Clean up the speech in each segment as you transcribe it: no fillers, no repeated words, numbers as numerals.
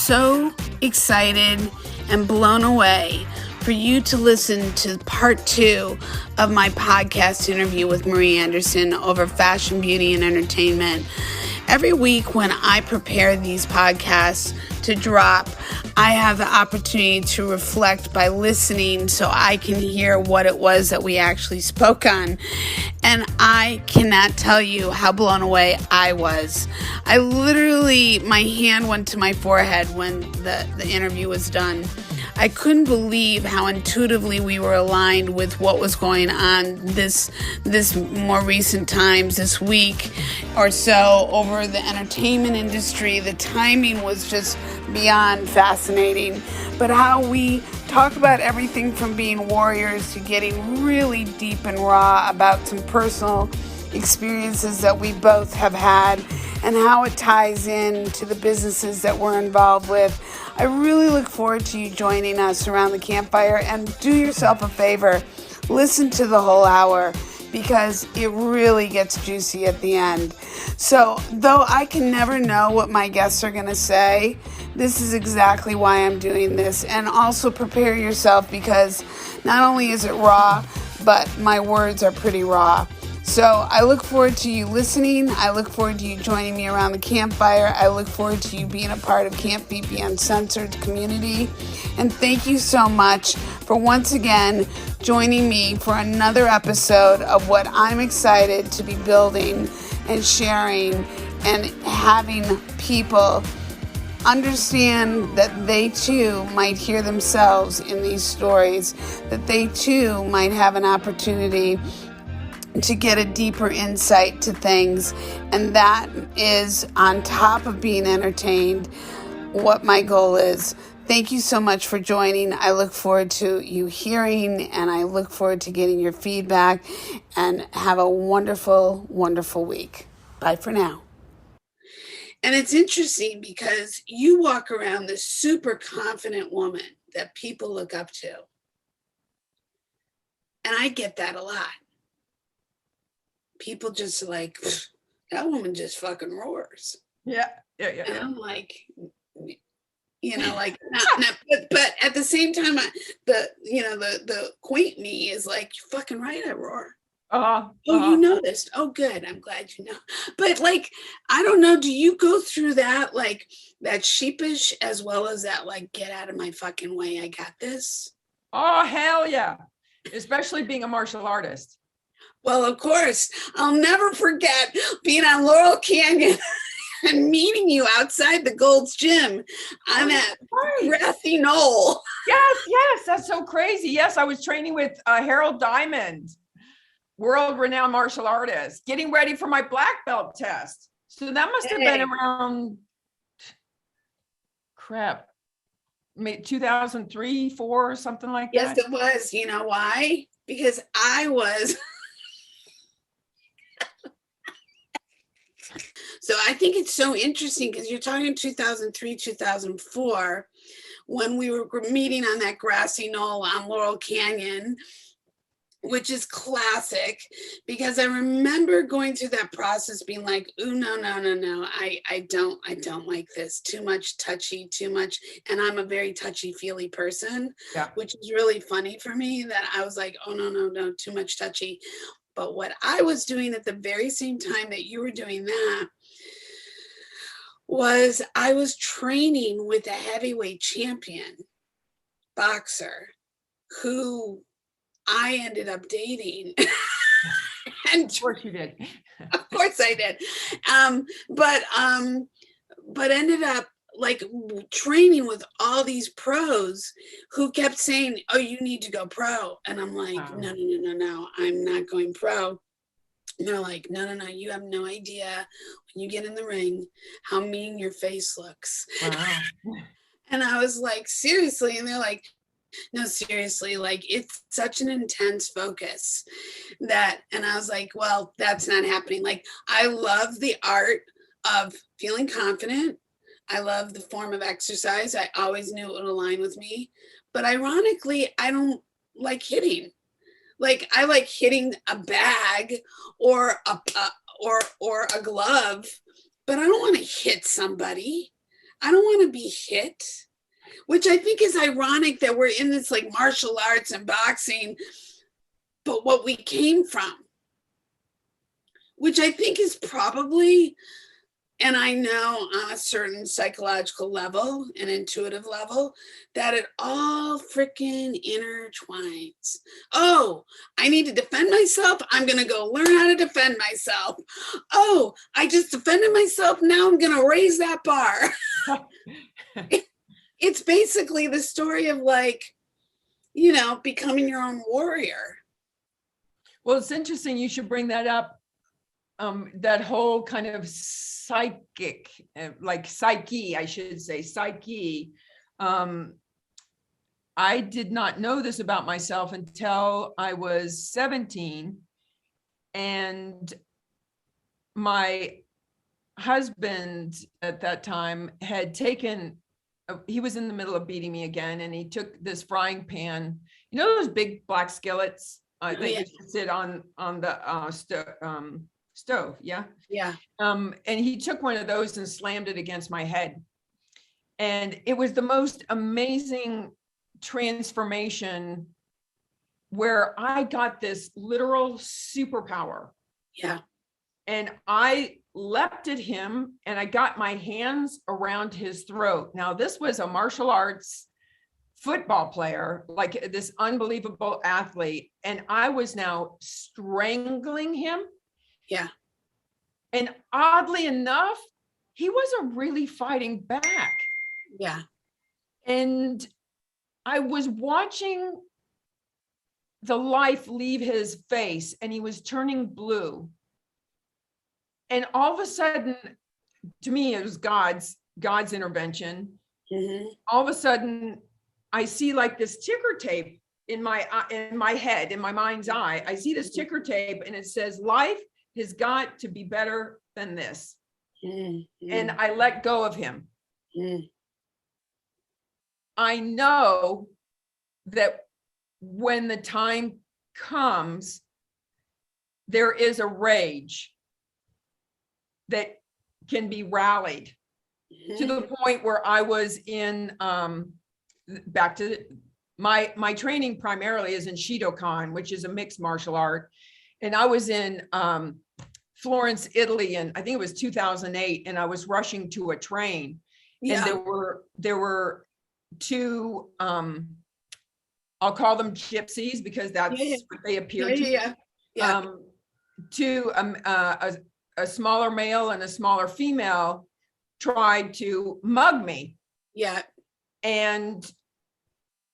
so excited and blown away for you to listen to part 2 of my podcast interview with Marie Anderson over fashion, beauty, and entertainment. Every week when I prepare these podcasts to drop, I have the opportunity to reflect by listening so I can hear what it was that we actually spoke on. And I cannot tell you how blown away I was. I literally, my hand went to my forehead when the interview was done. I couldn't believe how intuitively we were aligned with what was going on this more recent times, this week or so over the entertainment industry. The timing was just beyond fascinating. But how we talk about everything from being warriors to getting really deep and raw about some personal experiences that we both have had and how it ties in to the businesses that we're involved with. I really look forward to you joining us around the campfire, and do yourself a favor, listen to the whole hour because it really gets juicy at the end. So, though I can never know what my guests are going to say, this is exactly why I'm doing this. And also prepare yourself because not only is it raw, but my words are pretty raw. So I look forward to you listening. I look forward to you joining me around the campfire. I look forward to you being a part of Camp Fifi Uncensored community. And thank you so much for once again joining me for another episode of what I'm excited to be building and sharing and having people understand that they too might hear themselves in these stories, that they too might have an opportunity to get a deeper insight to things. And that is, on top of being entertained, what my goal is. Thank you so much for joining. I look forward to you hearing, and I look forward to getting your feedback, and have a wonderful, wonderful week. Bye for now. And it's interesting because you walk around this super confident woman that people look up to. And I get that a lot. People just like, that woman just fucking roars. Yeah. And I'm like, like, but at the same time, the quaint me is like, you're fucking right, I roar. You noticed. Oh, good. I'm glad you know. But like, I don't know. Do you go through that, like that sheepish as well as that, like, get out of my fucking way, I got this? Oh, hell yeah. Especially being a martial artist. Well, of course, I'll never forget being on Laurel Canyon and meeting you outside the Gold's Gym on that grassy knoll. Yes, that's so crazy. Yes, I was training with Harold Diamond, world-renowned martial artist, getting ready for my black belt test. So that must have been around, 2003, 4, something like that. Yes, it was. You know why? Because I was... So I think it's so interesting because you're talking 2003, 2004, when we were meeting on that grassy knoll on Laurel Canyon, which is classic because I remember going through that process being like, ooh, no. I don't like this. Too much touchy, too much. And I'm a very touchy-feely person, which is really funny for me that I was like, oh, no, too much touchy. But what I was doing at the very same time that you were doing that was I was training with a heavyweight champion boxer who I ended up dating. And of course you did. Of course I did. But ended up like training with all these pros who kept saying, oh, you need to go pro. And I'm like, no, I'm not going pro. And they're like, no, you have no idea when you get in the ring how mean your face looks. Wow. And I was like, seriously? And they're like, no, seriously, like it's such an intense focus that, and I was like, well, that's not happening. Like, I love the art of feeling confident. I love the form of exercise. I always knew it would align with me. But ironically, I don't like hitting. Like, I like hitting a bag or a glove, but I don't want to hit somebody. I don't want to be hit, which I think is ironic that we're in this like martial arts and boxing, but what we came from, which I think is probably, and I know on a certain psychological level and intuitive level, that it all freaking intertwines. Oh, I need to defend myself. I'm going to go learn how to defend myself. Oh, I just defended myself. Now I'm going to raise that bar. It's basically the story of like, you know, becoming your own warrior. Well, it's interesting. You should bring that up. That whole kind of psychic, like psyche, I should say, psyche. I did not know this about myself until I was 17. And my husband at that time had taken, he was in the middle of beating me again, and he took this frying pan, you know, those big black skillets that used to sit on the stove. Yeah. And he took one of those and slammed it against my head. And it was the most amazing transformation where I got this literal superpower. Yeah. And I leapt at him and I got my hands around his throat. Now, this was a martial arts football player, like this unbelievable athlete. And I was now strangling him. Yeah. And oddly enough, he wasn't really fighting back. Yeah. And I was watching the life leave his face and he was turning blue. And all of a sudden, to me, it was God's intervention. Mm-hmm. All of a sudden, I see like this ticker tape in my head, in my mind's eye. I see this ticker tape and it says, life has got to be better than this. Mm-hmm. And I let go of him. Mm-hmm. I know that when the time comes, there is a rage that can be rallied to the point where I was in, back to my training primarily is in Shidokan, which is a mixed martial art. And I was in Florence, Italy, and I think it was 2008, and I was rushing to a train. Yeah. And there were two, I'll call them gypsies because that's what they appear to. Two, a smaller male and a smaller female tried to mug me. Yeah. And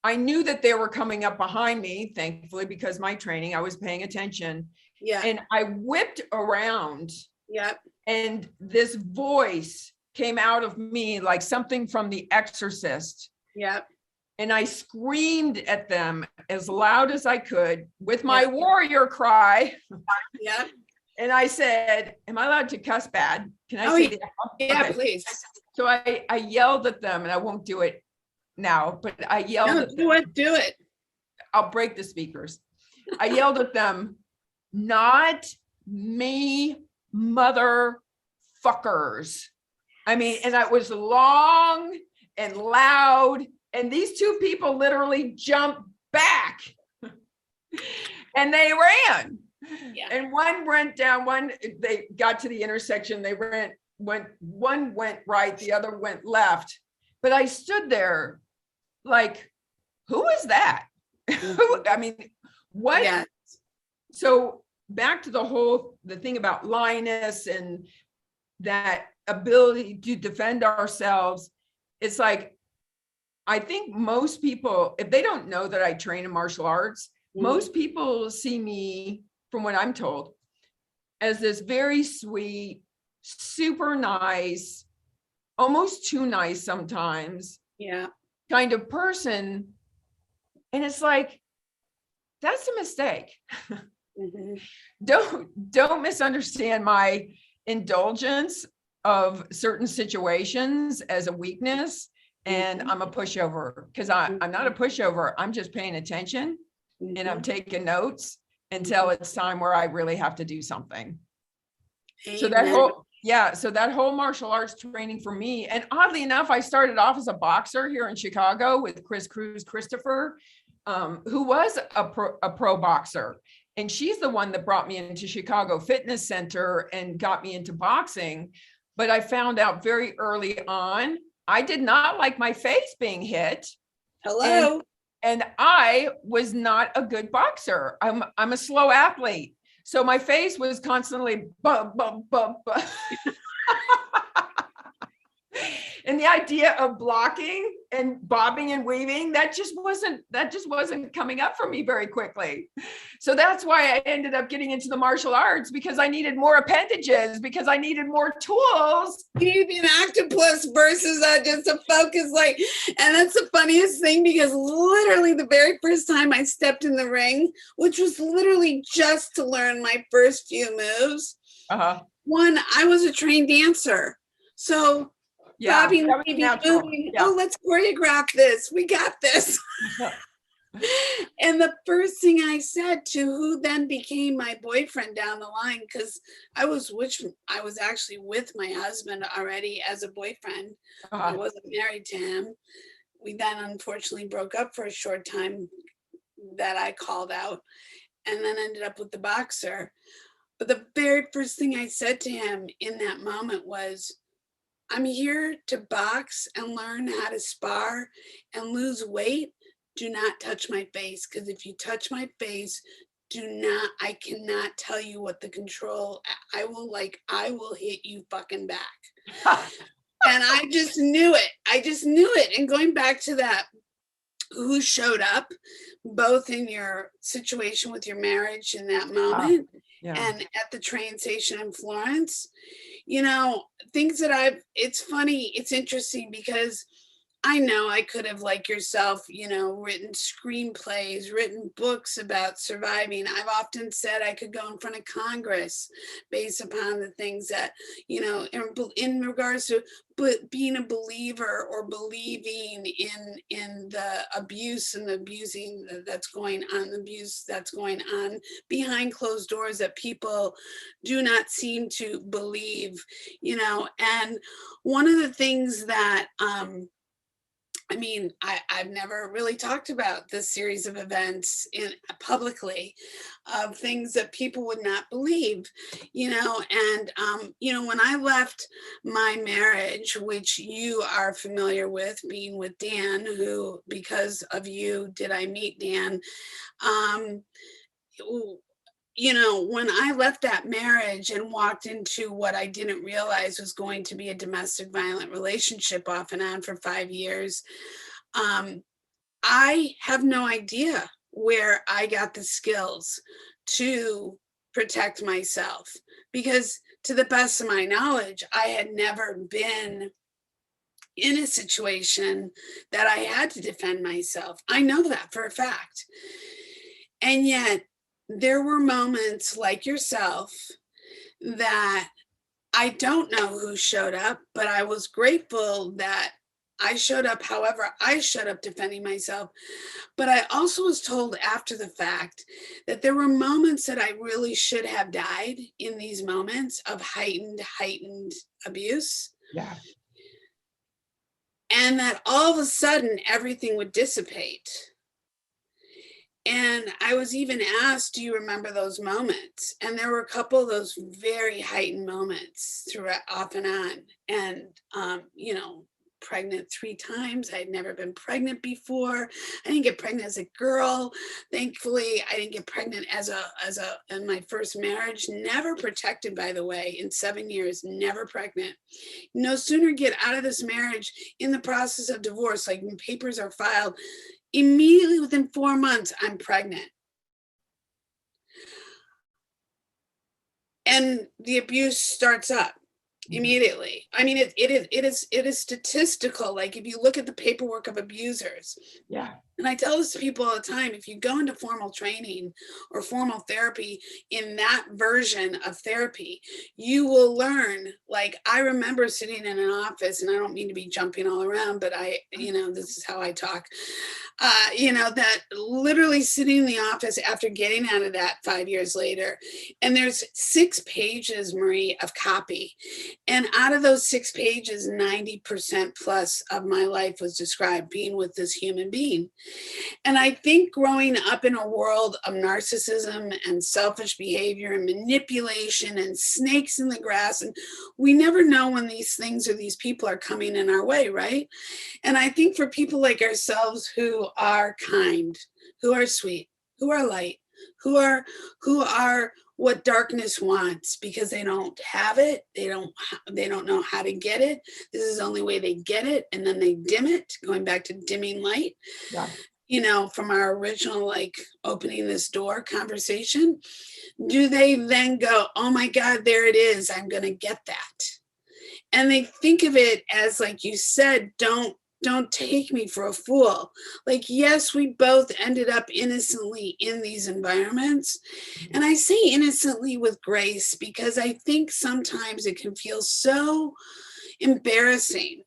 I knew that they were coming up behind me, thankfully, because my training, I was paying attention. Yeah. And I whipped around. Yeah. And this voice came out of me like something from The Exorcist. Yeah. And I screamed at them as loud as I could with my warrior cry. Yeah. And I said, am I allowed to cuss bad? Can I say that? Yeah, Okay. please. So I yelled at them, and I won't do it now, but I yelled at them. Do it. I'll break the speakers. I yelled at them, not me, motherfuckers. I mean, and I was long and loud, and these two people literally jumped back and they ran. Yeah. And one went down, they got to the intersection, one went right, the other went left. But I stood there like, who is that? I mean, what? Yeah. So back to the thing about lioness and that ability to defend ourselves. It's like, I think most people, if they don't know that I train in martial arts, most people see me, from what I'm told, as this very sweet, super nice, almost too nice sometimes, kind of person. And it's like, that's a mistake. Don't misunderstand my indulgence of certain situations as a weakness. And I'm a pushover, because I'm not a pushover. I'm just paying attention and I'm taking notes until it's time where I really have to do something. Amen. So Yeah, so that whole martial arts training for me, and oddly enough, I started off as a boxer here in Chicago with Christopher, who was a pro boxer. And she's the one that brought me into Chicago Fitness Center and got me into boxing. But I found out very early on, I did not like my face being hit. Hello. And I was not a good boxer. I'm a slow athlete. So my face was constantly bump, bump, bump. And the idea of blocking and bobbing and weaving, that just wasn't coming up for me very quickly. So that's why I ended up getting into the martial arts, because I needed more appendages, because I needed more tools. You need to be an octopus versus just a focus like, and that's the funniest thing, because literally the very first time I stepped in the ring, which was literally just to learn my first few moves. One, I was a trained dancer. So bobbing, moving, yeah. Oh, let's choreograph this. We got this. And the first thing I said to who then became my boyfriend down the line, because I was actually with my husband already as a boyfriend. I wasn't married to him. We then unfortunately broke up for a short time that I called out, and then ended up with the boxer. But the very first thing I said to him in that moment was, I'm here to box and learn how to spar and lose weight. Do not touch my face, because if you touch my face, I cannot tell you what the control, I will hit you fucking back. And I just knew it. And going back to that, who showed up, both in your situation with your marriage in that moment, and at the train station in Florence, things that it's funny, it's interesting, because I know I could have, like yourself, written screenplays, written books about surviving. I've often said I could go in front of Congress based upon the things that, in regards to being a believer or believing in the abuse and the abusing that's going on, the abuse that's going on behind closed doors that people do not seem to believe, and one of the things that, I've never really talked about this series of events publicly, of things that people would not believe, and when I left my marriage, which you are familiar with, being with Dan, who, because of you, did I meet Dan, when I left that marriage and walked into what I didn't realize was going to be a domestic violent relationship off and on for 5 years, I have no idea where I got the skills to protect myself, because to the best of my knowledge, I had never been in a situation that I had to defend myself. I know that for a fact. And yet, there were moments like yourself that I don't know who showed up, but I was grateful that I showed up however I showed up defending myself. But I also was told after the fact that there were moments that I really should have died in these moments of heightened abuse. Yeah. And that all of a sudden everything would dissipate. And I was even asked, do you remember those moments? And there were a couple of those very heightened moments throughout, off and on. And, pregnant 3 times. I had never been pregnant before. I didn't get pregnant as a girl. Thankfully, I didn't get pregnant in my first marriage. Never protected, by the way, in 7 years, never pregnant. No sooner get out of this marriage, in the process of divorce, like when papers are filed, immediately within 4 months, I'm pregnant. And the abuse starts up immediately. I mean, it is statistical. Like if you look at the paperwork of abusers, And I tell this to people all the time, if you go into formal training or formal therapy in that version of therapy, you will learn. Like, I remember sitting in an office, and I don't mean to be jumping all around, but this is how I talk. That literally sitting in the office after getting out of that 5 years later, and there's 6 pages, Marie, of copy. And out of those 6 pages, 90% plus of my life was described being with this human being. And I think growing up in a world of narcissism and selfish behavior and manipulation and snakes in the grass, and we never know when these things or these people are coming in our way, right? And I think for people like ourselves who are kind, who are sweet, who are light, who are what darkness wants, because they don't have it, they don't know how to get it. This is the only way they get it, and then they dim it, going back to dimming light. Yeah. From our original, like, opening this door conversation, do they then go, oh my God, there it is, I'm going to get that? And they think of it as, like you said, don't take me for a fool. Like, yes, we both ended up innocently in these environments. And I say innocently with grace, because I think sometimes it can feel so embarrassing.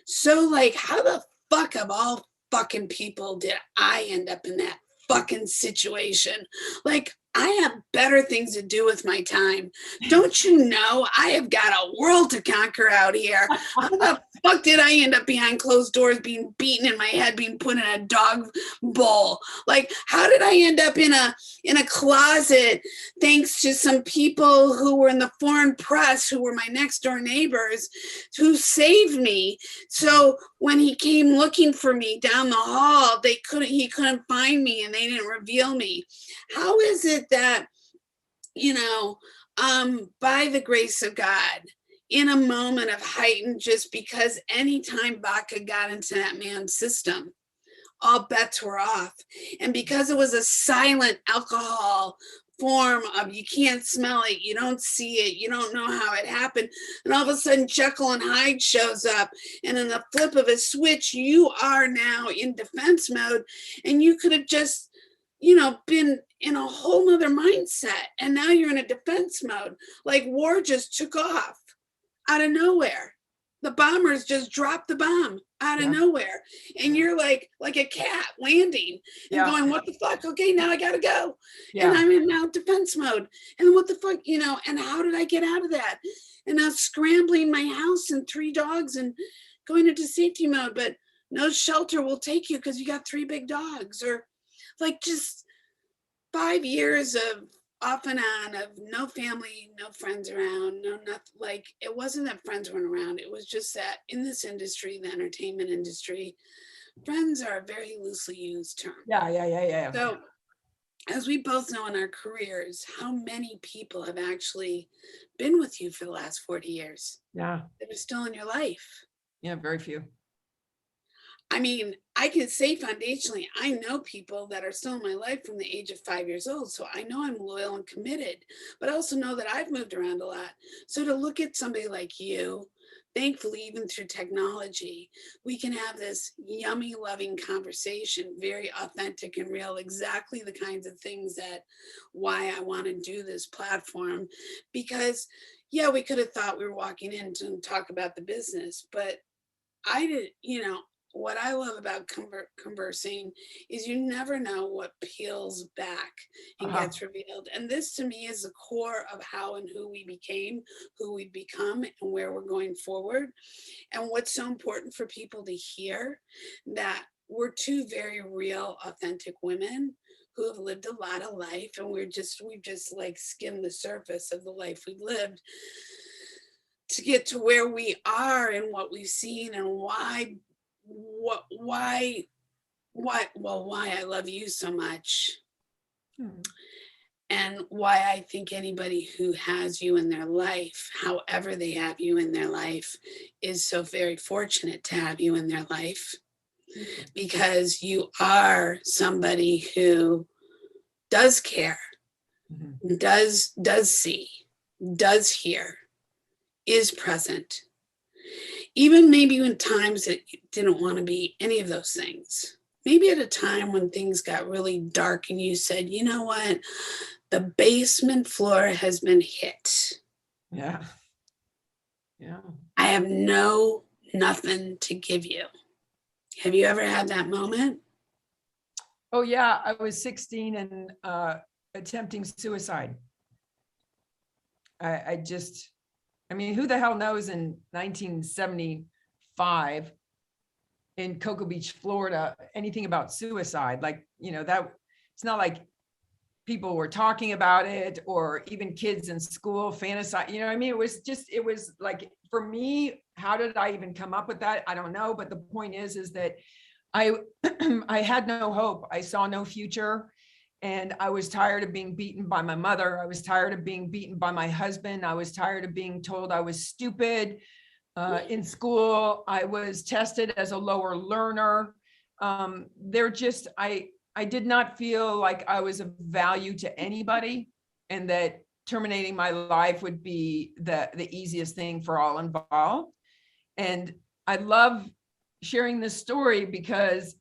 So, like, how the fuck of all fucking people did I end up in that fucking situation? Like, I have better things to do with my time. Don't you know I have got a world to conquer out here? How the fuck did I end up behind closed doors, being beaten in my head, being put in a dog bowl? Like, how did I end up in a closet thanks to some people who were in the foreign press, who were my next door neighbors, who saved me? So when he came looking for me down the hall, he couldn't find me, and they didn't reveal me. How is it that, by the grace of God, in a moment of heightened, just because anytime vodka got into that man's system, all bets were off. And because it was a silent alcohol form of, you can't smell it, you don't see it, you don't know how it happened, and all of a sudden Jekyll and Hyde shows up, and in the flip of a switch, you are now in defense mode, and you could have just been in a whole nother mindset, and now you're in a defense mode. Like, war just took off out of nowhere. The bombers just dropped the bomb out of nowhere, and you're like a cat landing and going, what the fuck? Okay, now I gotta go. And I'm in now defense mode, and what the fuck, and how did I get out of that? And now scrambling my house and 3 dogs and going into safety mode, but no shelter will take you because you got 3 big dogs. Or like, just 5 years of off and on, of no family, no friends around, no nothing. Like, it wasn't that friends weren't around. It was just that in this industry, the entertainment industry, friends are a very loosely used term. Yeah. So, as we both know in our careers, how many people have actually been with you for the last 40 years? Yeah. That are still in your life? Yeah, very few. I mean, I can say foundationally, I know people that are still in my life from the age of 5 years old. So I know I'm loyal and committed, but I also know that I've moved around a lot. So to look at somebody like you, thankfully, even through technology, we can have this yummy, loving conversation, very authentic and real, exactly the kinds of things that why I want to do this platform. Because, yeah, we could have thought we were walking in to talk about the business, but I did, what I love about conversing is you never know what peels back and gets revealed. And this to me is the core of how and who we became, who we become, and where we're going forward. And what's so important for people to hear, that we're 2 very real, authentic women who have lived a lot of life, and we've just like skimmed the surface of the life we've lived to get to where we are and what we've seen, and why I love you so much, and why I think anybody who has you in their life, however they have you in their life, is so very fortunate to have you in their life, because you are somebody who does care, does see, does hear, is present. Even maybe in times that you didn't want to be any of those things. maybe at a time when things got really dark and you said, you know what, the basement floor has been hit. Yeah. Yeah. I have nothing to give you. Have you ever had that moment? Oh yeah, I was 16 and attempting suicide. I mean, who the hell knows in 1975 in Cocoa Beach, Florida, anything about suicide? Like, that it's not like people were talking about it, or even kids in school fantasize, what I mean? It was like, for me, how did I even come up with that? I don't know. But the point is that I I had no hope. I saw no future. And I was tired of being beaten by my mother. I was tired of being beaten by my husband. I was tired of being told I was stupid. In school, I was tested as a lower learner. I did not feel like I was of value to anybody, and that terminating my life would be the easiest thing for all involved. And I love sharing this story because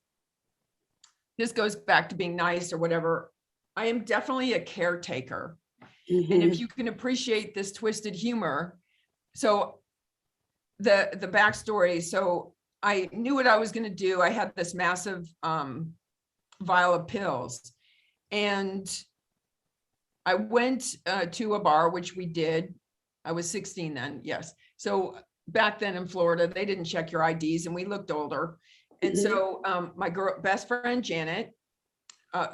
this goes back to being nice or whatever. I am definitely a caretaker. Mm-hmm. And if you can appreciate this twisted humor, so the backstory, so I knew what I was going to do. I had this massive vial of pills, and I went to a bar, which we did. I was 16 then, yes. So back then in Florida, they didn't check your IDs, and we looked older. And so my best friend Janet,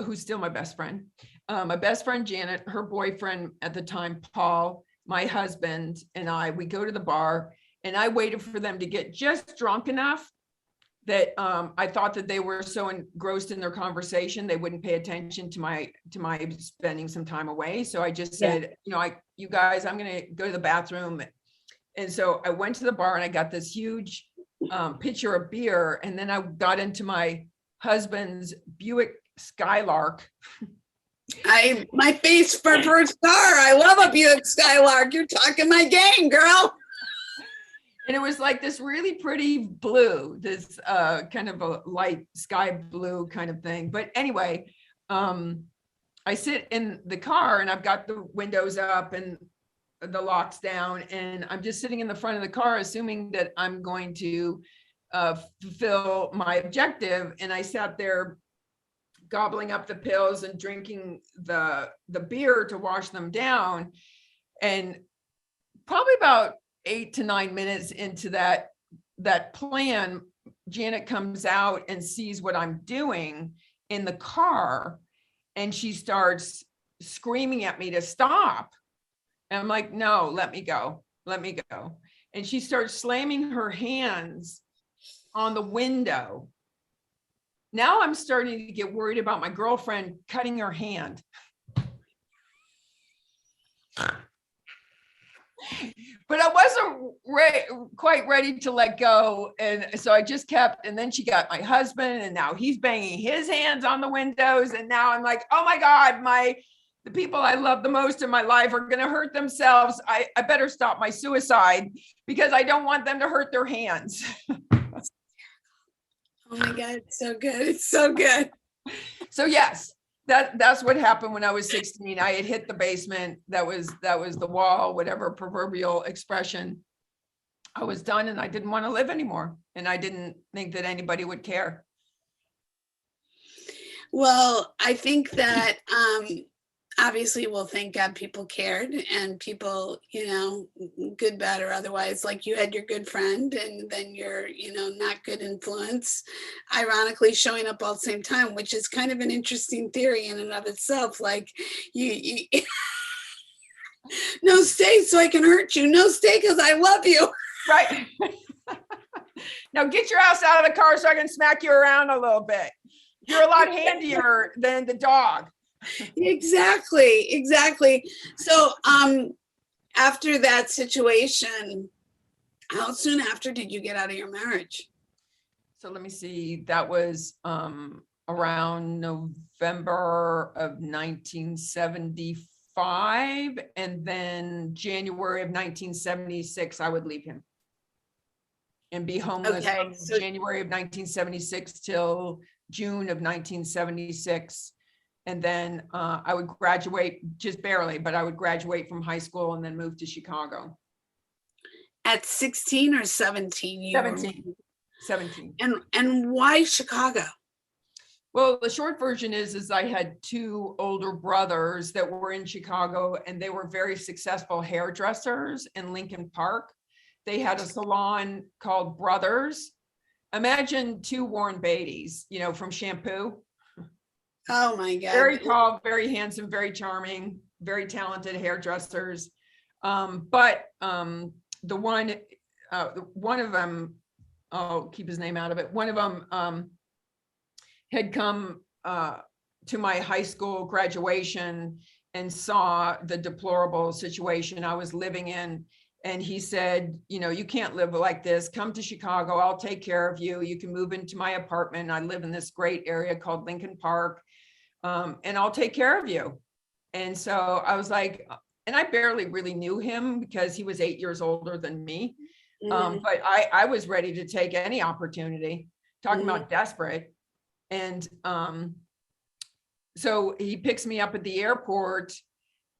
who's still my best friend, Janet, her boyfriend at the time, Paul, my husband, and we go to the bar, and I waited for them to get just drunk enough that I thought that they were so engrossed in their conversation, they wouldn't pay attention to my spending some time away. So I just said, you guys, I'm going to go to the bathroom. And so I went to the bar and I got this huge pitcher of beer. And then I got into my husband's Buick Skylark. My face for first car. I love a Buick Skylark. You're talking my game, girl. And it was like this really pretty blue, this kind of a light sky blue kind of thing. But anyway, I sit in the car and I've got the windows up and the locks down, and I'm just sitting in the front of the car, assuming that I'm going to fulfill my objective. And I sat there gobbling up the pills and drinking the beer to wash them down. And probably about 8 to 9 minutes into that plan, Janet comes out and sees what I'm doing in the car, and she starts screaming at me to stop. And I'm like, no, let me go. And she starts slamming her hands on the window. Now I'm starting to get worried about my girlfriend cutting her hand. But I wasn't quite ready to let go. And so I just kept, and then she got my husband, and now he's banging his hands on the windows. And now I'm like, oh my God, the people I love the most in my life are going to hurt themselves. I better stop my suicide because I don't want them to hurt their hands. Oh my God, it's so good. It's so good. So yes, that's what happened when I was 16. I had hit the basement. That was the wall, whatever proverbial expression. I was done and I didn't want to live anymore. And I didn't think that anybody would care. Well, I think that obviously, well, thank God people cared, and people, good, bad, or otherwise, like you had your good friend and then your, not good influence, ironically showing up all the same time, which is kind of an interesting theory in and of itself. Like you no, stay so I can hurt you. No, stay because I love you. Right. Now get your ass out of the car so I can smack you around a little bit. You're a lot handier than the dog. Exactly. So after that situation, how soon after did you get out of your marriage? So let me see. That was around November of 1975. And then January of 1976, I would leave him and be homeless from January of 1976 till June of 1976. And then I would graduate, just barely, but I would graduate from high school and then move to Chicago. At 16 or 17? 17. And why Chicago? Well, the short version is I had two older brothers that were in Chicago, and they were very successful hairdressers in Lincoln Park. They had a salon called Brothers. Imagine two Warren Beattys, from Shampoo. Oh my God. Very tall, very handsome, very charming, very talented hairdressers. But the one of them, I'll keep his name out of it. One of them had come to my high school graduation and saw the deplorable situation I was living in. And he said, you can't live like this. Come to Chicago. I'll take care of you. You can move into my apartment. I live in this great area called Lincoln Park. And I'll take care of you. And so I was like, and I barely really knew him because he was 8 years older than me. But I was ready to take any opportunity, talking about desperate. And so he picks me up at the airport,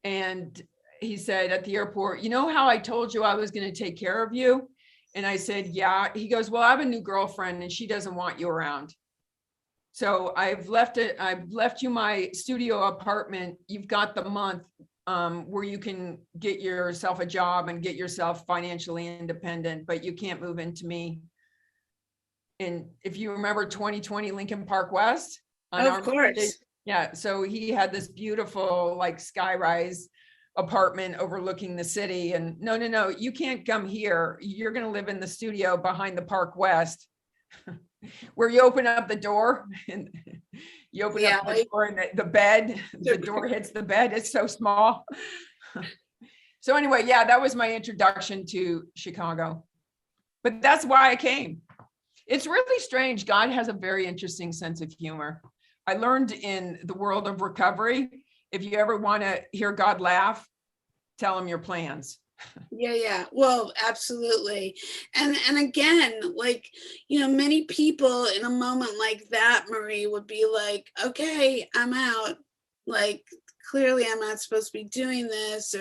and he said at the airport, you know how I told you I was going to take care of you? And I said, yeah. He goes, well, I have a new girlfriend and she doesn't want you around. So I've left you my studio apartment. You've got the month where you can get yourself a job and get yourself financially independent, but you can't move into me. And if you remember 2020 Lincoln Park West. Of course. Yeah. So he had this beautiful like skyrise apartment overlooking the city. And no, you can't come here. You're going to live in the studio behind the Park West. Where you open up the door and you open up the door and the bed, the door hits the bed. It's so small. So anyway, yeah, that was my introduction to Chicago. But that's why I came. It's really strange. God has a very interesting sense of humor. I learned in the world of recovery, if you ever want to hear God laugh, tell him your plans. Yeah. Well, absolutely. And again, like, many people in a moment like that, Marie, would be like, okay, I'm out. Like, clearly I'm not supposed to be doing this,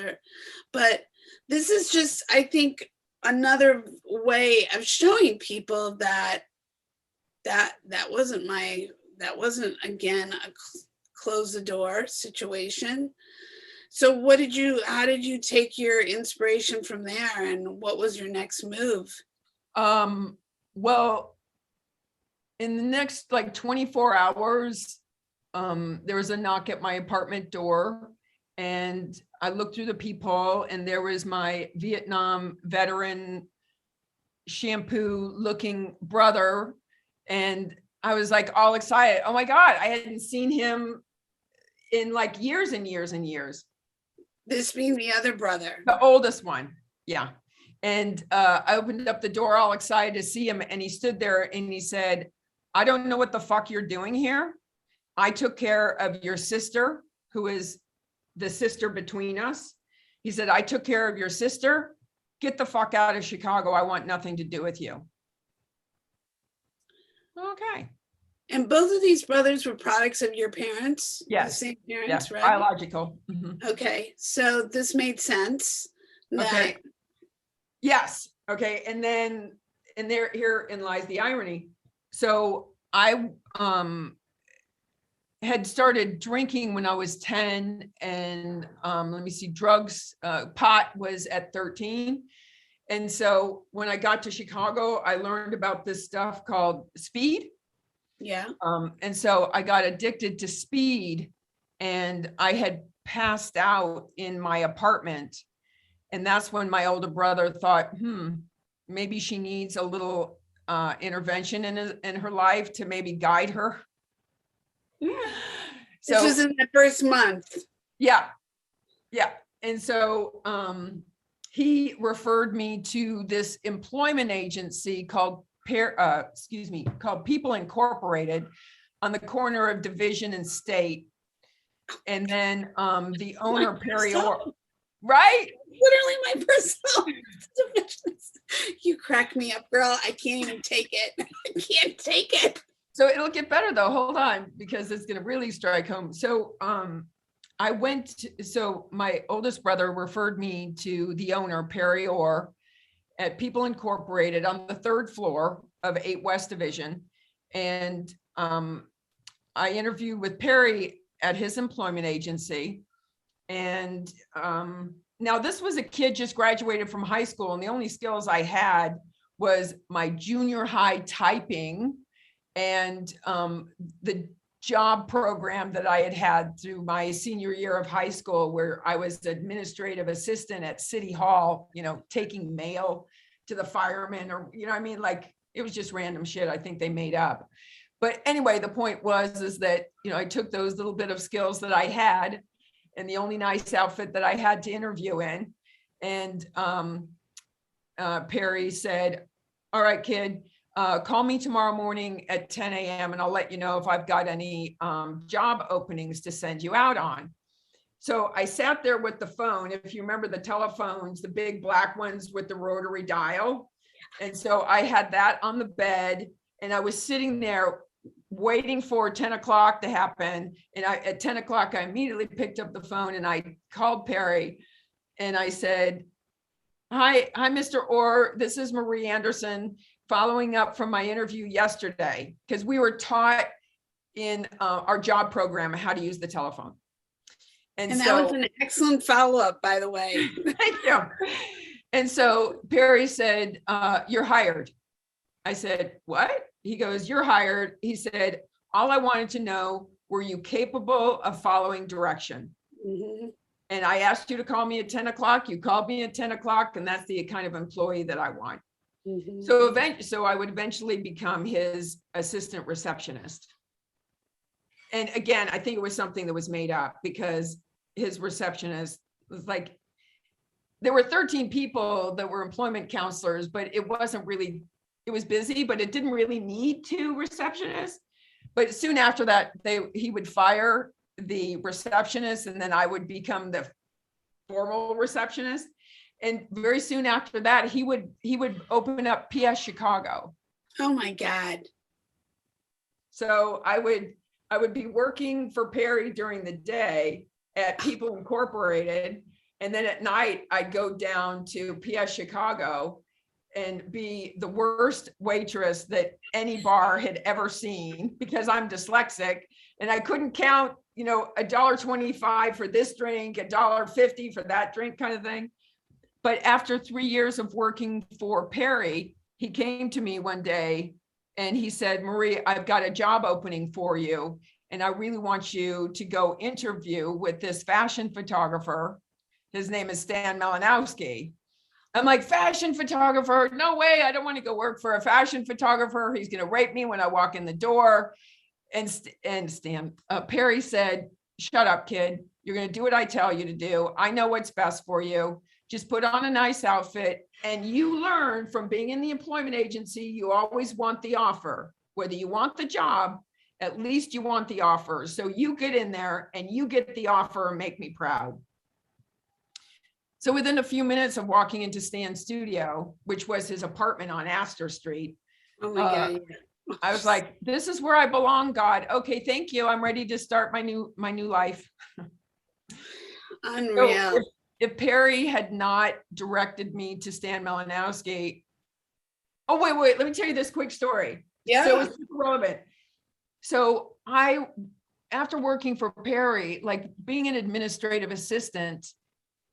but this is just, I think, another way of showing people that wasn't again, a close the door situation. So how did you take your inspiration from there, and what was your next move? Well, in the next like 24 hours, there was a knock at my apartment door, and I looked through the peephole, and there was my Vietnam veteran Shampoo looking brother. And I was like all excited. Oh my God, I hadn't seen him in like years and years and years. This being the other brother. The oldest one. Yeah. And I opened up the door all excited to see him. And he stood there and he said, I don't know what the fuck you're doing here. I took care of your sister, who is the sister between us. He said, I took care of your sister. Get the fuck out of Chicago. I want nothing to do with you. Okay. And both of these brothers were products of your parents? Yes. The same parents, right? Biological. Okay. So this made sense. Okay. Yes. Okay. And then, herein lies the irony. So I had started drinking when I was 10, and drugs, pot was at 13. And so when I got to Chicago, I learned about this stuff called speed. Yeah. And so I got addicted to speed, and I had passed out in my apartment. And that's when my older brother thought, maybe she needs a little intervention in her life to maybe guide her. So this was in the first month. Yeah. And so he referred me to this employment agency called People Incorporated on the corner of Division and State. And then the owner, Perry Orr, right? Literally my personal division. You crack me up, girl. I can't even take it. I can't take it. So it'll get better though. Hold on, because it's going to really strike home. So so my oldest brother referred me to the owner, Perry Orr, at People Incorporated on the 3rd floor of 8 West Division. And I interviewed with Perry at his employment agency. And now this was a kid just graduated from high school, and the only skills I had was my junior high typing and the job program that I had through my senior year of high school, where I was administrative assistant at City Hall, taking mail to the firemen, or, like, it was just random shit I think they made up. But anyway, the point is that, I took those little bit of skills that I had and the only nice outfit that I had to interview in. And Perry said, all right, kid, call me tomorrow morning at 10 a.m. and I'll let you know if I've got any job openings to send you out on. So I sat there with the phone. If you remember the telephones, the big black ones with the rotary dial. And so I had that on the bed, and I was sitting there waiting for 10 o'clock to happen. And at 10 o'clock, I immediately picked up the phone and I called Perry and I said, hi, Mr. Orr, this is Marie Anderson, following up from my interview yesterday, because we were taught in our job program how to use the telephone. And that was an excellent follow-up, by the way. Thank you. And so Perry said, you're hired. I said, what? He goes, you're hired. He said, all I wanted to know, were you capable of following direction? Mm-hmm. And I asked you to call me at 10 o'clock. You called me at 10 o'clock, and that's the kind of employee that I want. Mm-hmm. So I would eventually become his assistant receptionist. And again, I think it was something that was made up, because his receptionist was like, there were 13 people that were employment counselors, but it wasn't really, it was busy, but it didn't really need 2 receptionists. But soon after that, he would fire the receptionist, and then I would become the formal receptionist. And very soon after that, he would open up PS Chicago. Oh my God. So I would be working for Perry during the day at People Incorporated. And then at night, I'd go down to PS Chicago and be the worst waitress that any bar had ever seen, because I'm dyslexic and I couldn't count, $1.25 for this drink, $1.50 for that drink, kind of thing. But after 3 years of working for Perry, he came to me one day and he said, Marie, I've got a job opening for you, and I really want you to go interview with this fashion photographer. His name is Stan Malinowski. I'm like, fashion photographer? No way. I don't want to go work for a fashion photographer. He's going to rape me when I walk in the door. And Perry said, shut up, kid. You're going to do what I tell you to do. I know what's best for you. Just put on a nice outfit. And you learn from being in the employment agency, you always want the offer. Whether you want the job, at least you want the offer. So you get in there and you get the offer and make me proud. So within a few minutes of walking into Stan's studio, which was his apartment on Astor Street, oh my God. I was like, this is where I belong, God. Okay, thank you. I'm ready to start my new life. Unreal. So if Perry had not directed me to Stan Malinowski, oh, wait, let me tell you this quick story. Yeah. So it's super relevant. So after working for Perry, like being an administrative assistant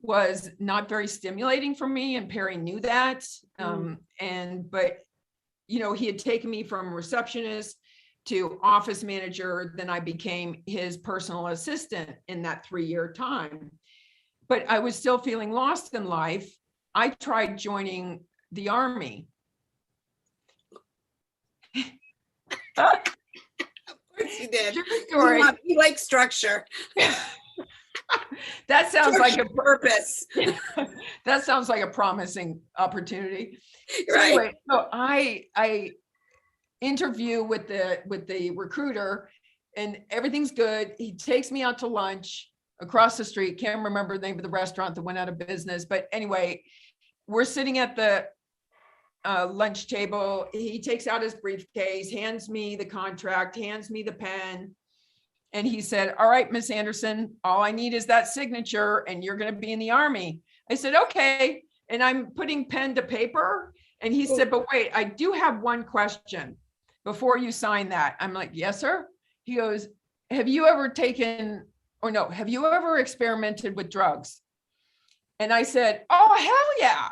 was not very stimulating for me, and Perry knew that. But he had taken me from receptionist to office manager. Then I became his personal assistant in that 3-year time. But I was still feeling lost in life. I tried joining the Army. Of course you did. True story. You like structure. That sounds like a purpose. That sounds like a promising opportunity. So Right. Anyway, so I interview with the recruiter, and everything's good. He takes me out to lunch across the street. Can't remember the name of the restaurant that went out of business, but anyway, we're sitting at the lunch table. He takes out his briefcase, hands me the contract, hands me the pen. And he said, all right, Miss Anderson, all I need is that signature and you're going to be in the Army. I said, okay. And I'm putting pen to paper. And he said, but wait, I do have one question before you sign that. I'm like, yes, sir. He goes, have you ever experimented with drugs? And I said, oh, hell yeah.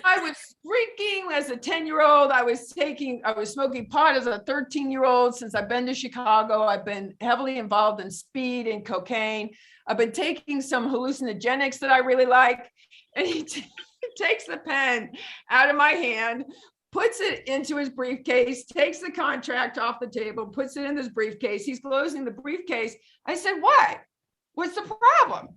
I was drinking as a 10-year-old. I was smoking pot as a 13-year-old. Since I've been to Chicago, I've been heavily involved in speed and cocaine. I've been taking some hallucinogenics that I really like. And he takes the pen out of my hand, puts it into his briefcase, takes the contract off the table, puts it in his briefcase. He's closing the briefcase. I said, what? What's the problem?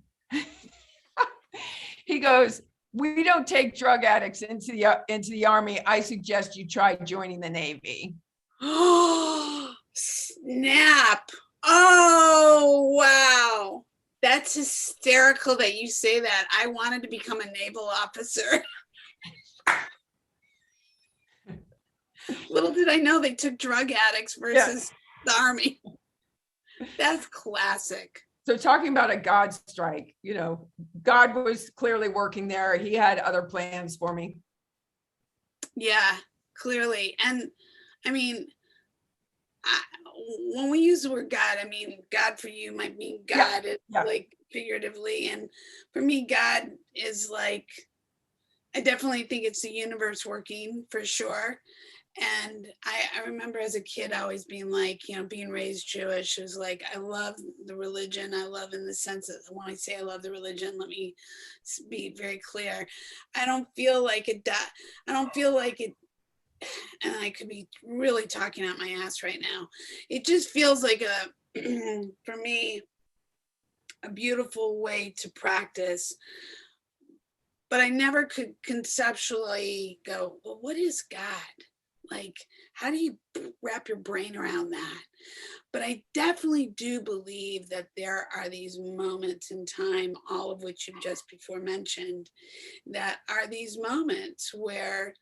He goes, we don't take drug addicts into the Army. I suggest you try joining the Navy. Oh, snap. Oh, wow. That's hysterical that you say that. I wanted to become a naval officer. Little did I know they took drug addicts versus the Army. That's classic. So talking about a God strike, God was clearly working there. He had other plans for me. Yeah, clearly. And I mean, when we use the word God, I mean, God for you might mean God, like figuratively. And for me, God is like, I definitely think it's the universe working for sure. And I remember as a kid always being like, being raised Jewish, it was like, I love the religion. I love in the sense that when I say I love the religion, let me be very clear. I don't feel like it, and I could be really talking out my ass right now. It just feels like for me, a beautiful way to practice. But I never could conceptually go, well, what is God? Like, how do you wrap your brain around that? But I definitely do believe that there are these moments in time, all of which you just before mentioned, that are these moments where,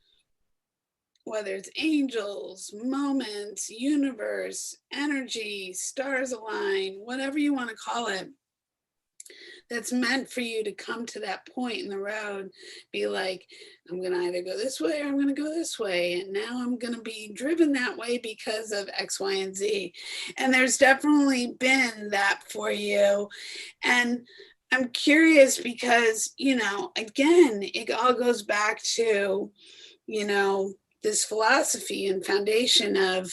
whether it's angels, moments, universe, energy, stars align, whatever you want to call it, that's meant for you to come to that point in the road, be like, I'm going to either go this way or I'm going to go this way. And now I'm going to be driven that way because of X, Y, and Z. And there's definitely been that for you. And I'm curious because, again, it all goes back to, this philosophy and foundation of,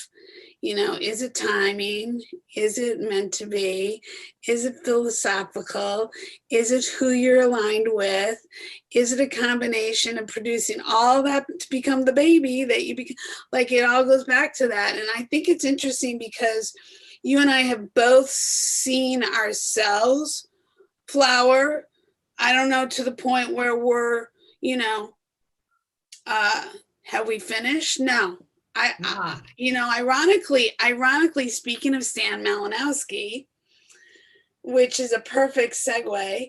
is it timing? Is it meant to be? Is it philosophical? Is it who you're aligned with? Is it a combination of producing all that to become the baby that you become? Like, it all goes back to that. And I think it's interesting because you and I have both seen ourselves flower. I don't know, to the point where we're, have we finished? No. Ironically, speaking of Stan Malinowski, which is a perfect segue,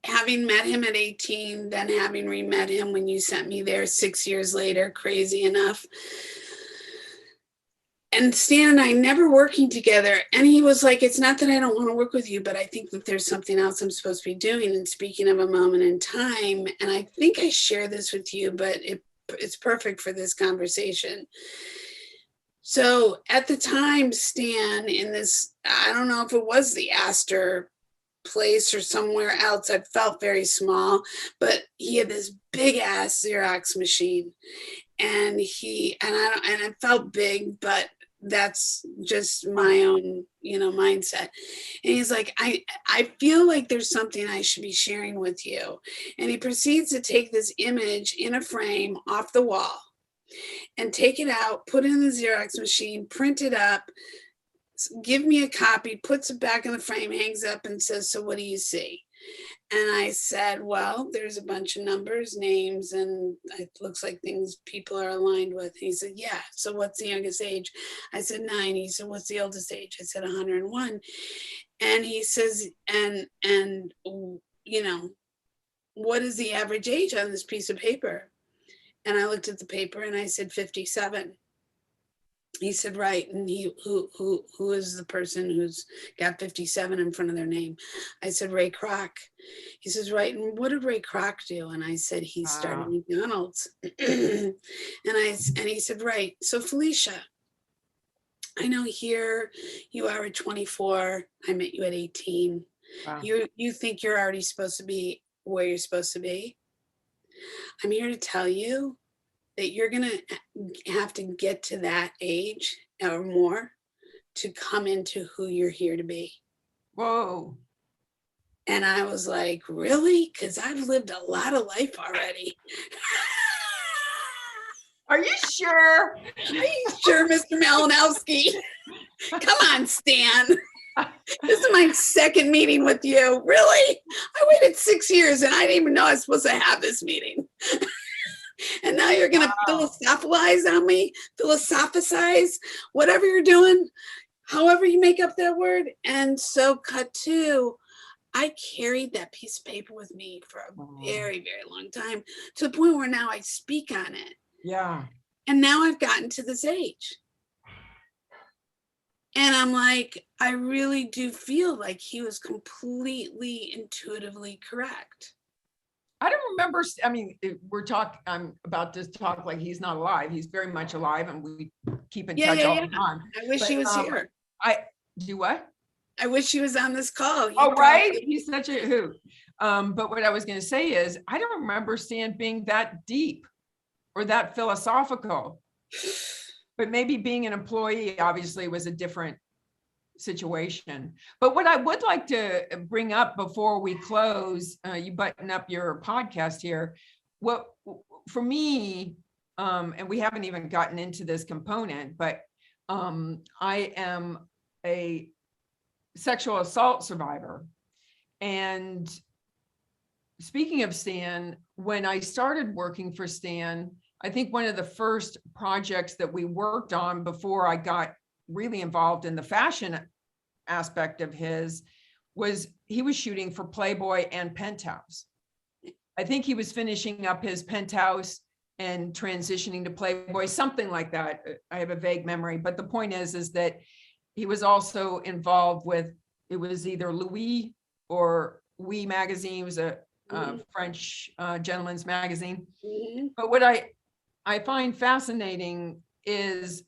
having met him at 18, then having re-met him when you sent me there 6 years later, crazy enough. And Stan and I never working together. And he was like, it's not that I don't want to work with you, but I think that there's something else I'm supposed to be doing. And speaking of a moment in time, and I think I share this with you, but it's perfect for this conversation. So at the time, Stan, in this, I don't know if it was the Astor place or somewhere else, I felt very small, but he had this big ass Xerox machine. And I felt big, but that's just my own, mindset. And he's like, I feel like there's something I should be sharing with you. And he proceeds to take this image in a frame off the wall and take it out, put it in the Xerox machine, print it up, give me a copy, puts it back in the frame, hangs up and says, so what do you see? And I said, well, there's a bunch of numbers, names, and it looks like things people are aligned with. He said, yeah. So what's the youngest age? I said 9. He said, what's the oldest age? I said 101. And he says, and what is the average age on this piece of paper? And I looked at the paper and I said 57. He said, right. And who is the person who's got 57 in front of their name? I said, Ray Kroc. He says, right. And what did Ray Kroc do? And I said, he started McDonald's. and he said, right. So Felicia, I know here you are at 24. I met you at 18. Wow. You think you're already supposed to be where you're supposed to be? I'm here to tell you that you're going to have to get to that age or more to come into who you're here to be. Whoa. And I was like, really? Because I've lived a lot of life already. Are you sure? Are you sure, Mr. Malinowski? Come on, Stan. This is my second meeting with you. Really? I waited 6 years and I didn't even know I was supposed to have this meeting. And now you're going to philosophize on me, philosophize, whatever you're doing, however you make up that word. And so cut to, I carried that piece of paper with me for a very, very long time, to the point where now I speak on it. Yeah. And now I've gotten to this age. And I'm like, I really do feel like he was completely intuitively correct. I don't remember. I mean, I'm about to talk like he's not alive. He's very much alive, and we keep in touch all the time. I wish he was here. I do what? I wish he was on this call. Right? He's such a hoot. But what I was going to say is, I don't remember Stan being that deep or that philosophical. But maybe being an employee obviously was a different situation. But what I would like to bring up before we close, you button up your podcast here, what for me, and we haven't even gotten into this component, but I am a sexual assault survivor. And speaking of Stan, when I started working for Stan, I think one of the first projects that we worked on before I got really involved in the fashion aspect of his was he was shooting for Playboy and Penthouse. I think he was finishing up his Penthouse and transitioning to Playboy, something like that. I have a vague memory, but the point is that he was also involved with, it was either Louis or Oui magazine. It was a French gentleman's magazine. Mm-hmm. But what I find fascinating is,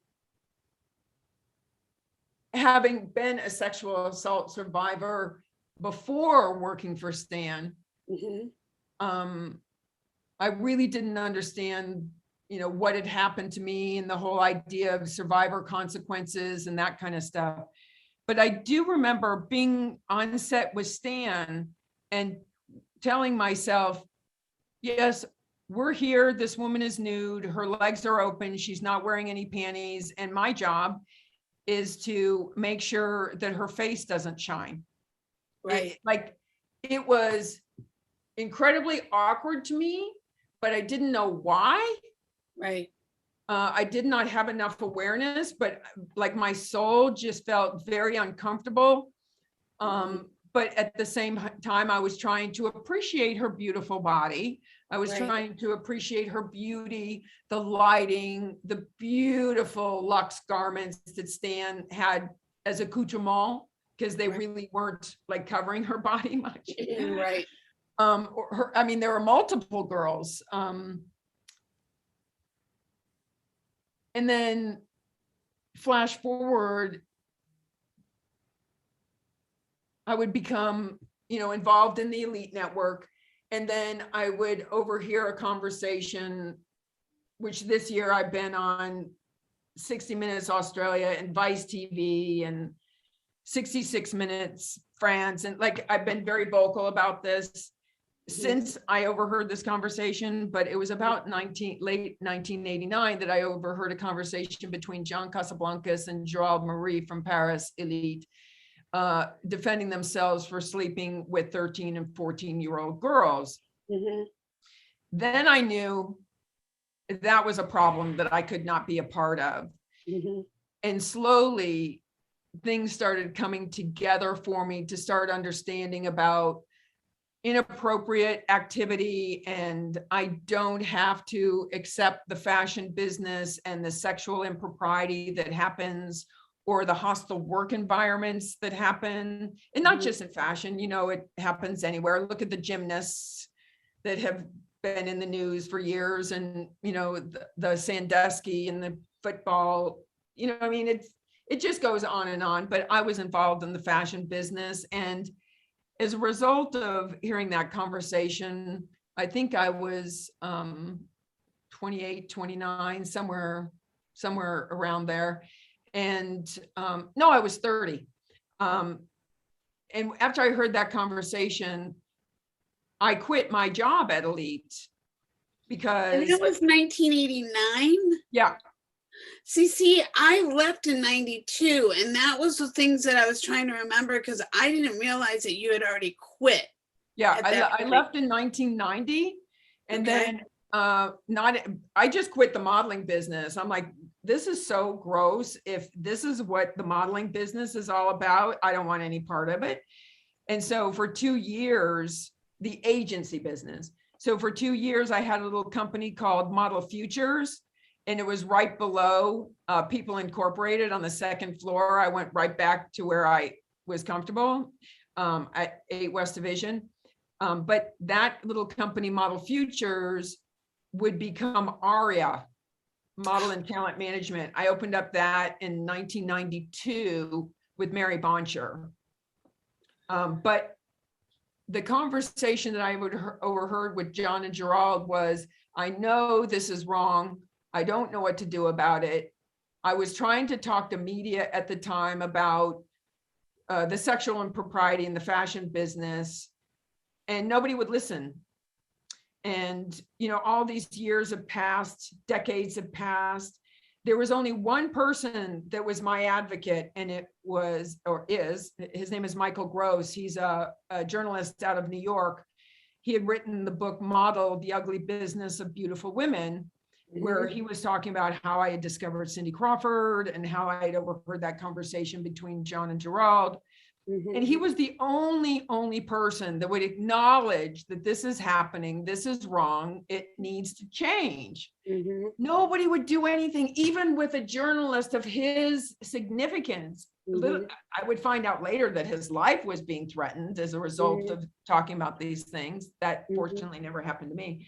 having been a sexual assault survivor before working for Stan, I really didn't understand, what had happened to me and the whole idea of survivor consequences and that kind of stuff. But I do remember being on set with Stan and telling myself, yes, we're here. This woman is nude. Her legs are open. She's not wearing any panties. And my job is to make sure that her face doesn't shine. Right. It was incredibly awkward to me, but I didn't know why. Right. I did not have enough awareness, but like my soul just felt very uncomfortable. But at the same time, I was trying to appreciate her beautiful body. I was trying to appreciate her beauty, the lighting, the beautiful luxe garments that Stan had as accoutrement, because they really weren't like covering her body much. Right. There were multiple girls. And then flash forward, I would become, involved in the elite network. And then I would overhear a conversation, which this year I've been on 60 Minutes Australia and Vice TV and 66 Minutes France. And I've been very vocal about this since I overheard this conversation, but it was about late 1989 that I overheard a conversation between John Casablancas and Joël Marie from Paris Elite, defending themselves for sleeping with 13 and 14-year-old girls. Then I knew that was a problem that I could not be a part of. And slowly things started coming together for me to start understanding about inappropriate activity, and I don't have to accept the fashion business and the sexual impropriety that happens, or the hostile work environments that happen, and not just in fashion, it happens anywhere. Look at the gymnasts that have been in the news for years, and the Sandusky and the football, it just goes on and on. But I was involved in the fashion business, and as a result of hearing that conversation, I think I was 28, 29, somewhere around there. And no, I was 30. And after I heard that conversation, I quit my job at Elite because— And that was 1989? Yeah. See, I left in 92, and that was the things that I was trying to remember, because I didn't realize that you had already quit. Yeah, I left in 1990, and then I just quit the modeling business. I'm like, this is so gross. If this is what the modeling business is all about, I don't want any part of it. And so for 2 years, the agency business. So for 2 years, I had a little company called Model Futures, and it was right below People Incorporated on the second floor. I went right back to where I was comfortable at 8 West Division. But that little company, Model Futures, would become ARIA, Model and Talent Management. I opened up that in 1992 with Mary Boncher. But the conversation that I overheard with John and Gerald was, I know this is wrong. I don't know what to do about it. I was trying to talk to media at the time about the sexual impropriety in the fashion business, and nobody would listen. And, all these years have passed, decades have passed. There was only one person that was my advocate, and it was, or is, his name is Michael Gross. He's a journalist out of New York. He had written the book Model, The Ugly Business of Beautiful Women, where he was talking about how I had discovered Cindy Crawford and how I had overheard that conversation between John and Gerald. And he was the only person that would acknowledge that this is happening, this is wrong, it needs to change. Nobody would do anything, even with a journalist of his significance. I would find out later that his life was being threatened as a result of talking about these things. That fortunately never happened to me.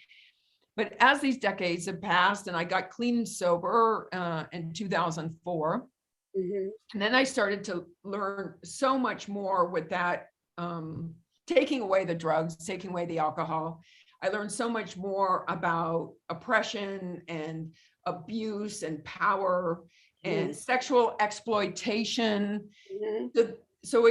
But as these decades have passed, and I got clean and sober in 2004, and then I started to learn so much more with that, taking away the drugs, taking away the alcohol. I learned so much more about oppression and abuse and power and sexual exploitation. So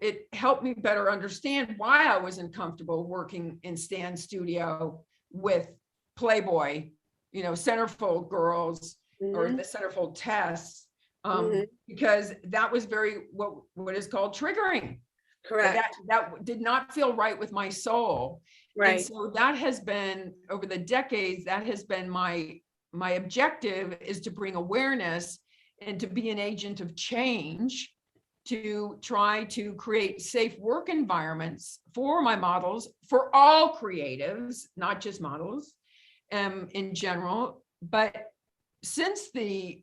it helped me better understand why I was uncomfortable working in Stan's studio with Playboy, centerfold girls or the centerfold tests. Because that was very what is called triggering. Correct. That did not feel right with my soul. Right. And so that has been, over the decades, that has been my objective, is to bring awareness and to be an agent of change, to try to create safe work environments for my models, for all creatives, not just models, in general. But since the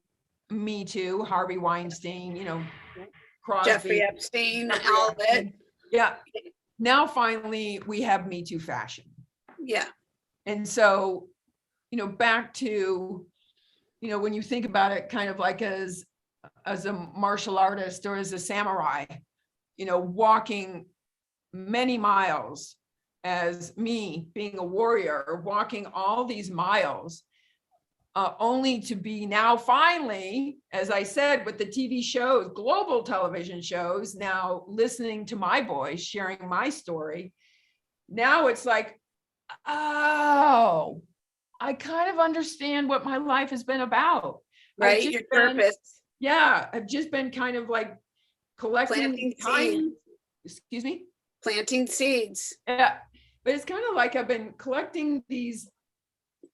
Me Too, Harvey Weinstein, Crosby, Jeffrey Epstein, all of it. Yeah. Now finally we have Me Too fashion. Yeah. And so, back to, when you think about it, kind of like as a martial artist or as a samurai, walking many miles, as me being a warrior, walking all these miles, only to be now finally, as I said, with the TV shows, global television shows, now listening to my voice, sharing my story. Now it's like, oh, I kind of understand what my life has been about. Right, your purpose. Yeah, I've just been kind of like collecting Planting seeds. Planting seeds. Yeah, but it's kind of like I've been collecting these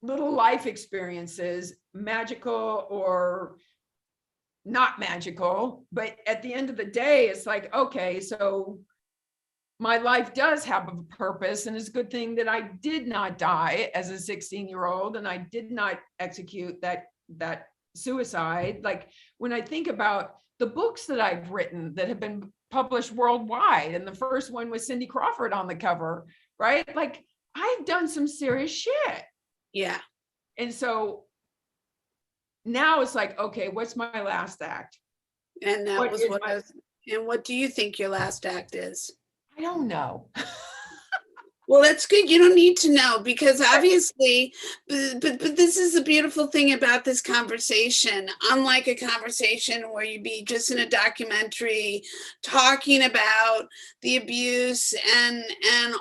little life experiences, magical or not magical, but at the end of the day, it's like, okay, so my life does have a purpose, and it's a good thing that I did not die as a 16-year-old and I did not execute that suicide. Like when I think about the books that I've written that have been published worldwide, and the first one was Cindy Crawford on the cover, right? Like I've done some serious shit. Yeah. And so now it's like, okay, what's my last act? And that What was is what my- I was, and what do you think your last act is? I don't know. Well, that's good. You don't need to know, because obviously, but this is the beautiful thing about this conversation. Unlike a conversation where you'd be just in a documentary talking about the abuse and